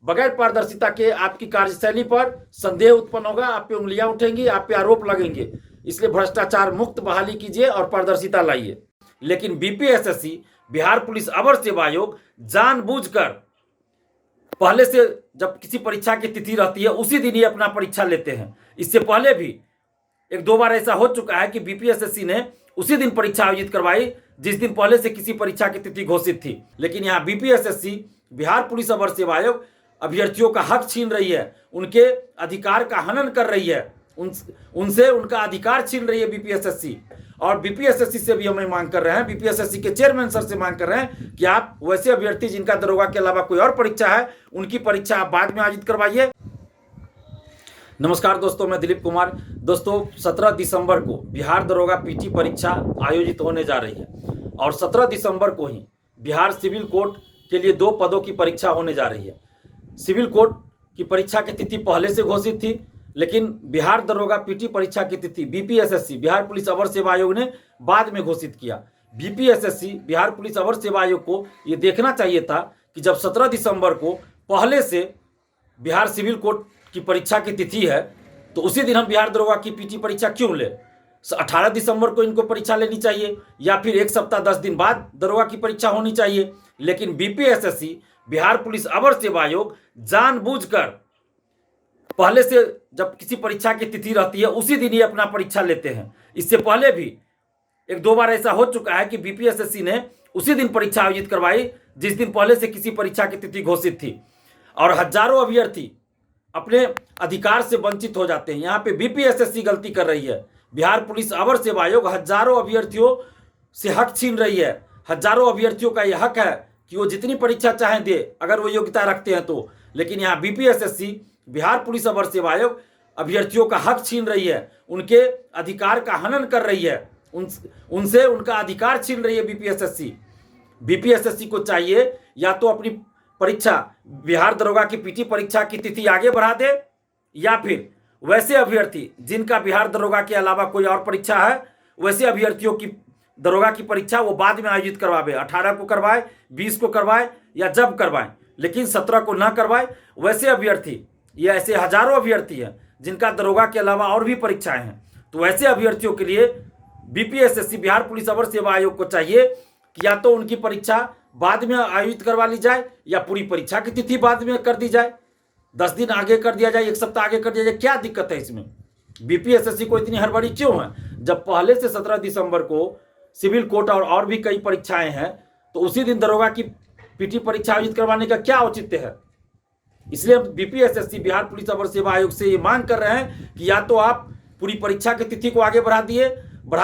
बगैर पारदर्शिता के आपकी कार्यशैली पर संदेह उत्पन्न होगा, आप पे उंगलियां उठेंगी, आप पे आरोप लगेंगे। इसलिए भ्रष्टाचार मुक्त बहाली कीजिए और पारदर्शिता लाइए। लेकिन बीपीएसएससी, बिहार पुलिस अवर सेवा आयोग जानबूझकर पहले से जब किसी परीक्षा की तिथि रहती है उसी दिन ही अपना परीक्षा लेते हैं। इससे पहले भी एक दो बार ऐसा हो चुका है कि बीपीएसएससी ने उसी दिन परीक्षा आयोजित करवाई जिस दिन पहले से किसी परीक्षा की तिथि घोषित थी। लेकिन यहाँ बीपीएसएससी, बिहार पुलिस अवर सेवा आयोग अभ्यर्थियों का हक छीन रही है, उनके अधिकार का हनन कर रही है, उनसे उनका अधिकार छीन रही है बीपीएसएससी। और बीपीएसएससी से भी हम मांग कर रहे हैं, बीपीएसएससी के चेयरमैन सर से मांग कर रहे हैं कि आप वैसे अभ्यर्थी जिनका दरोगा के अलावा कोई और परीक्षा है, उनकी परीक्षा आप बाद में आयोजित करवाइए। नमस्कार दोस्तों, मैं दिलीप कुमार। दोस्तों, 17 दिसंबर को बिहार दरोगा पीटी परीक्षा आयोजित होने जा रही है और 17 दिसंबर को ही बिहार सिविल कोर्ट के लिए 2 पदों की परीक्षा होने जा रही है। सिविल कोर्ट की परीक्षा की तिथि पहले से घोषित थी, लेकिन बिहार दरोगा पीटी परीक्षा की तिथि बीपीएसएससी, बिहार पुलिस अवर सेवा आयोग ने बाद में घोषित किया। बीपीएसएससी, बिहार पुलिस अवर सेवा आयोग को ये देखना चाहिए था कि जब 17 दिसंबर को पहले से बिहार सिविल कोर्ट की परीक्षा की तिथि है तो उसी दिन हम बिहार दरोगा की पीटी परीक्षा क्यों ले। 18 दिसंबर को इनको परीक्षा लेनी चाहिए या फिर 1 सप्ताह 10 दिन बाद दरोगा की परीक्षा होनी चाहिए। लेकिन बीपीएसएससी, बिहार पुलिस अवर सेवा आयोग जानबूझकर पहले से जब किसी परीक्षा की तिथि रहती है उसी दिन ही अपना परीक्षा लेते हैं। इससे पहले भी एक दो बार ऐसा हो चुका है कि बीपीएसएससी ने उसी दिन परीक्षा आयोजित करवाई जिस दिन पहले से किसी परीक्षा की तिथि घोषित थी और हजारों अभ्यर्थी अपने अधिकार से वंचित हो जाते हैं। यहाँ पे बीपीएसएससी गलती कर रही है। बिहार पुलिस अवर सेवा आयोग हजारों अभ्यर्थियों से हक छीन रही है। हजारों अभ्यर्थियों का यह हक है कि वो जितनी परीक्षा चाहें दे, अगर वो योग्यता रखते हैं तो। लेकिन यहाँ बीपीएसएससी, बिहार पुलिस अवर सेवा आयोग अभ्यर्थियों का हक छीन रही है, उनके अधिकार का हनन कर रही है, उनसे उनका अधिकार छीन रही है बीपीएसएससी। बीपीएसएससी को चाहिए या तो अपनी परीक्षा, बिहार दरोगा की पीटी परीक्षा की तिथि आगे बढ़ा दे या फिर वैसे अभ्यर्थी जिनका बिहार दरोगा के अलावा कोई और परीक्षा है, वैसे अभ्यर्थियों की दरोगा की परीक्षा वो बाद में आयोजित करवावे। 18 को करवाए, 20 को करवाए या जब करवाए, लेकिन 17 को ना करवाए। वैसे अभ्यर्थी, ये ऐसे हजारों अभ्यर्थी हैं जिनका दरोगा के अलावा और भी परीक्षाएं हैं, तो ऐसे अभ्यर्थियों के लिए बीपीएसएससी, बिहार पुलिस अवर सेवा आयोग को चाहिए कि या तो उनकी परीक्षा बाद में आयोजित करवा ली जाए या पूरी परीक्षा की तिथि बाद में कर दी जाए। 10 दिन आगे कर दिया जाए, 1 सप्ताह आगे कर दिया जाए, क्या दिक्कत है इसमें? बीपीएसएससी को इतनी हड़बड़ी क्यों है? जब पहले से 17 दिसंबर को सिविल कोर्ट और भी कई परीक्षाएं हैं तो उसी दिन दरोगा की पीटी परीक्षा आयोजित करवाने का क्या औचित्य है? इसलिए हम बीपीएसएससी, बिहार पुलिस अवर सेवा आयोग से ये मांग कर रहे हैं कि या तो आप पूरी परीक्षा की तिथि को आगे बढ़ा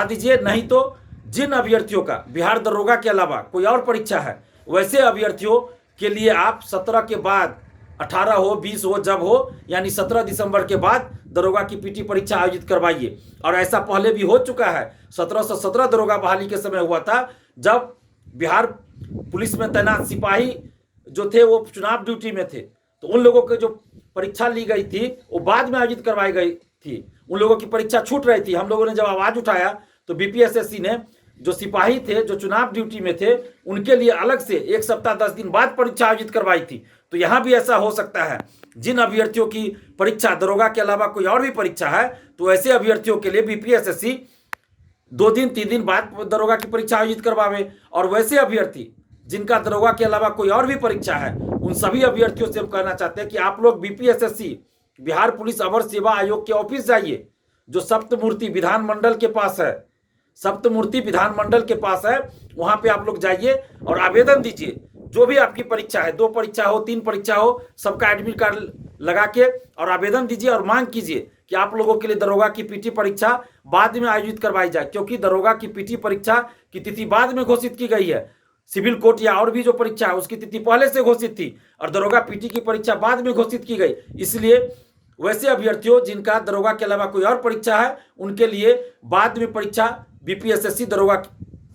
दीजिए, नहीं तो जिन अभ्यर्थियों का बिहार दरोगा के अलावा कोई और परीक्षा है, वैसे अभ्यर्थियों के लिए आप 17 के बाद, 18 हो, 20 हो, जब हो, यानी 17 दिसंबर के बाद दरोगा की पीटी परीक्षा आयोजित करवाइए। और ऐसा पहले भी हो चुका है। 1717 दरोगा बहाली के समय हुआ था, जब बिहार पुलिस में तैनात सिपाही जो थे वो चुनाव ड्यूटी में थे, तो उन लोगों की जो परीक्षा ली गई थी वो बाद में आयोजित करवाई गई थी। उन लोगों की परीक्षा छूट रही थी। हम लोगों ने जब आवाज उठाया तो बीपीएसएससी ने जो सिपाही थे, जो चुनाव ड्यूटी में थे, उनके लिए अलग से 1 सप्ताह 10 दिन बाद परीक्षा आयोजित करवाई थी। तो यहाँ भी ऐसा हो सकता है, जिन अभ्यर्थियों की परीक्षा दरोगा के अलावा कोई और भी परीक्षा है, तो ऐसे अभ्यर्थियों के लिए बीपीएसएससी 2 दिन 3 दिन बाद दरोगा की परीक्षा आयोजित करवावे। और वैसे अभ्यर्थी जिनका दरोगा के अलावा कोई और भी परीक्षा है, उन सभी अभ्यर्थियों से हम कहना चाहते हैं कि आप लोग बीपीएसएससी, बिहार पुलिस अवर सेवा आयोग के ऑफिस जाइए, जो सप्तमूर्ति विधानमंडल के पास है। सप्तमूर्ति विधानमंडल के पास है, वहां पे आप लोग जाइए और आवेदन दीजिए। जो भी आपकी परीक्षा है, 2 परीक्षा हो, 3 परीक्षा हो, सबका एडमिट कार्ड लगा के और आवेदन दीजिए और मांग कीजिए कि आप लोगों के लिए दरोगा की पीटी परीक्षा बाद में आयोजित करवाई जाए। क्योंकि दरोगा की पीटी परीक्षा की तिथि बाद में घोषित की गई है। सिविल कोर्ट या और भी जो परीक्षा है उसकी तिथि पहले से घोषित थी और दरोगा पीटी की परीक्षा बाद में घोषित की गई। इसलिए वैसे अभ्यर्थियों जिनका दरोगा के अलावा कोई और परीक्षा है, उनके लिए बाद में परीक्षा बीपीएसएससी दरोगा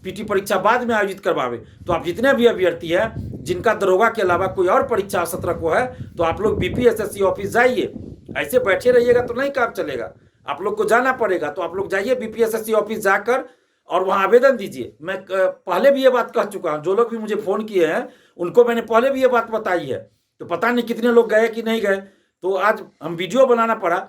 पीटी परीक्षा बाद में आयोजित करवावे। तो आप जितने भी अभ्यर्थी हैं जिनका दरोगा के अलावा कोई और परीक्षा 17 को है, तो आप लोग बीपीएसएससी ऑफिस जाइए। ऐसे बैठे रहिएगा तो नहीं काम चलेगा, आप लोग को जाना पड़ेगा। तो आप लोग जाइए बीपीएसएससी ऑफिस जाकर और वहाँ आवेदन दीजिए। मैं पहले भी ये बात कह चुका हूँ, जो लोग भी मुझे फ़ोन किए हैं उनको मैंने पहले भी ये बात बताई है तो पता नहीं कितने लोग गए कि नहीं गए। तो आज हम वीडियो बनाना पड़ा।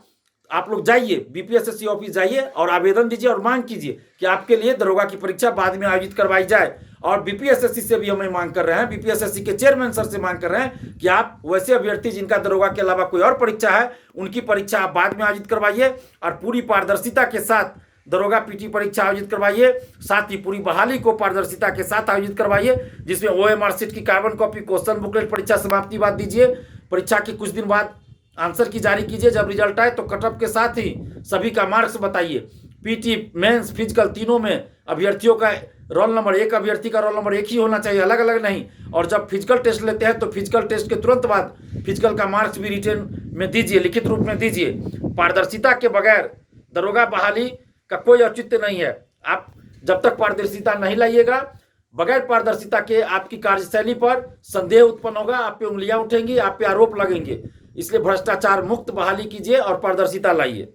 आप लोग जाइए बीपीएसएससी ऑफिस जाइए और आवेदन दीजिए और मांग कीजिए कि आपके लिए दरोगा की परीक्षा बाद में आयोजित करवाई जाए। और बीपीएसएससी से भी हमें मांग कर रहे हैं, बीपीएसएससी के चेयरमैन सर से मांग कर रहे हैं कि आप वैसे अभ्यर्थी जिनका दरोगा के अलावा कोई और परीक्षा है, उनकी परीक्षा आप बाद में आयोजित करवाइए और पूरी पारदर्शिता के साथ दरोगा पीटी परीक्षा आयोजित करवाइए। साथ ही पूरी बहाली को पारदर्शिता के साथ आयोजित करवाइए, जिसमें ओएमआर शीट की कार्बन कॉपी, क्वेश्चन बुकलेट परीक्षा समाप्ति बाद दीजिए। परीक्षा के कुछ दिन बाद आंसर की जारी कीजिए। जब रिजल्ट आए तो कटअप के साथ ही सभी का मार्क्स बताइए। पीटी, मेंस, फिजिकल तीनों में अभ्यर्थियों का रोल नंबर, एक अभ्यर्थी का रोल नंबर एक ही होना चाहिए, अलग अलग नहीं। और जब फिजिकल टेस्ट लेते हैं तो फिजिकल टेस्ट के तुरंत बाद फिजिकल का मार्क्स भी रिटर्न में दीजिए, लिखित रूप में दीजिए। पारदर्शिता के बगैर दरोगा बहाली का कोई औचित्य नहीं है। आप जब तक पारदर्शिता नहीं लाइएगा, बगैर पारदर्शिता के आपकी कार्यशैली पर संदेह उत्पन्न होगा, आप पे उंगलियां उठेंगी, आप पे आरोप लगेंगे। इसलिए भ्रष्टाचार मुक्त बहाली कीजिए और पारदर्शिता लाइए।